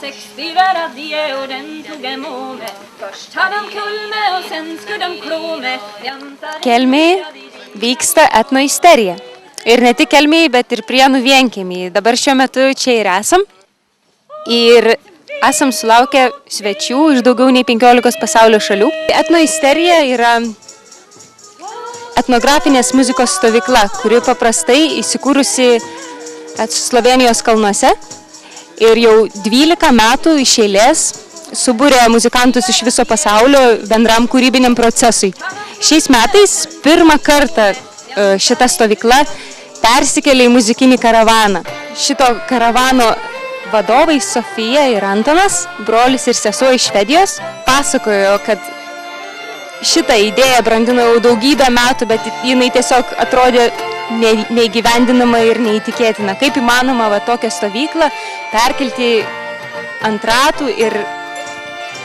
60 radie och den tog en måne. Först hade de kulme och sen skulle de klåme. Kelmėje vyksta etnoisterija. Ir ne tik Kelmėje, bet ir Prienų vienkiemyje. Dabar šiuo metu čia ir esam. Ir esam sulaukę svečių iš daugiau nei 15 pasaulio šalių. Etnoisterija yra etnografinės muzikos stovykla, kuri paprastai įsikūrusi Slovėnijos kalnuose. Ir jau 12 metų iš eilės subūrė muzikantus iš viso pasaulio bendram kūrybiniam procesui. Šiais metais pirmą kartą šita stovykla persikėlė į muzikinį karavaną. Šito karavano vadovai Sofija ir Antonas, brolis ir sesuo iš Švedijos, pasakojo, kad šitą idėją brandino jau daugybę metų, bet jinai tiesiog atrodė neįgyvendinama ir neįtikėtina. Kaip įmanoma tokią stovyklą perkelti ant ratų ir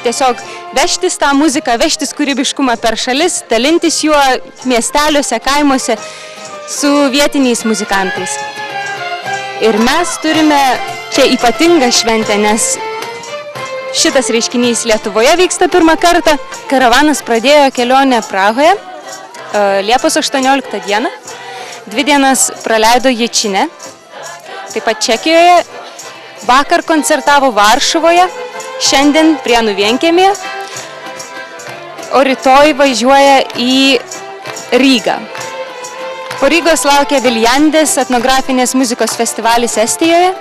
tiesiog vežtis tą muziką, vežtis kūrybiškumą per šalis, dalintis juo miesteliuose, kaimuose su vietiniais muzikantais. Ir mes turime čia ypatingą šventę, nes šitas reiškinys Lietuvoje vyksta pirmą kartą. Karavanas pradėjo kelionę Prahoje Liepos 18 dieną. 2 dienas praleido Ječine, taip pat Čekijoje. Vakar koncertavo Varšuvoje, šiandien Prienų vienkiemyje, o rytoj važiuoja į Rygą. Po Rygos laukia Viljandės etnografinės muzikos festivalis Estijoje.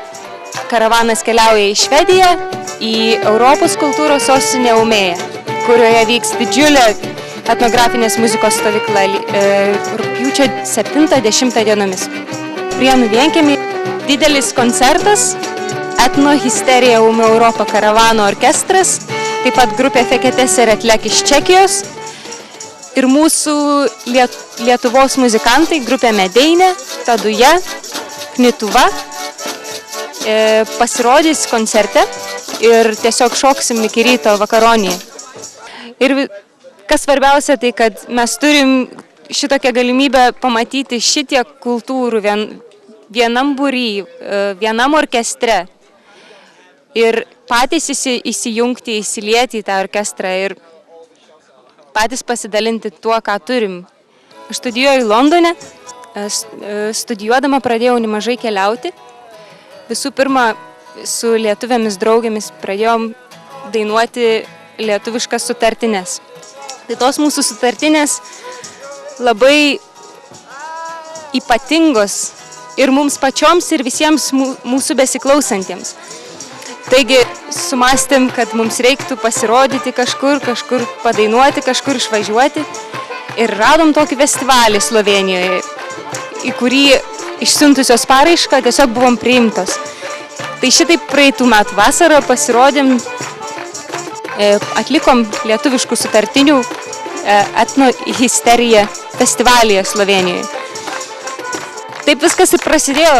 Karavanas keliauja į Švediją, į Europos kultūros sostinę Umėją, kurioje vyks didžiulė etnografinės muzikos stovykla rugpjūčio 7-10 dienomis. Prienų vienkiemyje didelis koncertas, Etnohisterija Ume Europa karavano orkestras, taip pat grupė Feketes ir Atlek iš Čekijos ir mūsų Lietuvos muzikantai, grupė Medeinė, Taduja, Knytuva, pasirodys koncerte ir tiesiog šoksim iki ryto vakaronėje. Ir kas svarbiausia, tai kad mes turim šitokią galimybę pamatyti šitiek kultūrų vienam būry, vienam orkestre ir patys įsijungti, įsilieti į tą orkestrą ir patys pasidalinti tuo, ką turim. Aš studijuoju Londone, studijuodama pradėjau nemažai keliauti. Visų pirma, su lietuvėmis draugėmis pradėjom dainuoti lietuviškas sutartines. Tai tos mūsų sutartinės labai ypatingos ir mums pačioms ir visiems mūsų besiklausantiems. Taigi sumastėm, kad mums reiktų pasirodyti kažkur padainuoti, kažkur išvažiuoti ir radom tokį festivalį Slovėnijoje, į kurį išsiuntusios paraišką tiesiog buvom priimtos. Tai šitaip praeitų metų vasarą pasirodėm, atlikom lietuviškų sutartinių etnohisterija festivalyje Slovėnijoje. Taip viskas ir prasidėjo.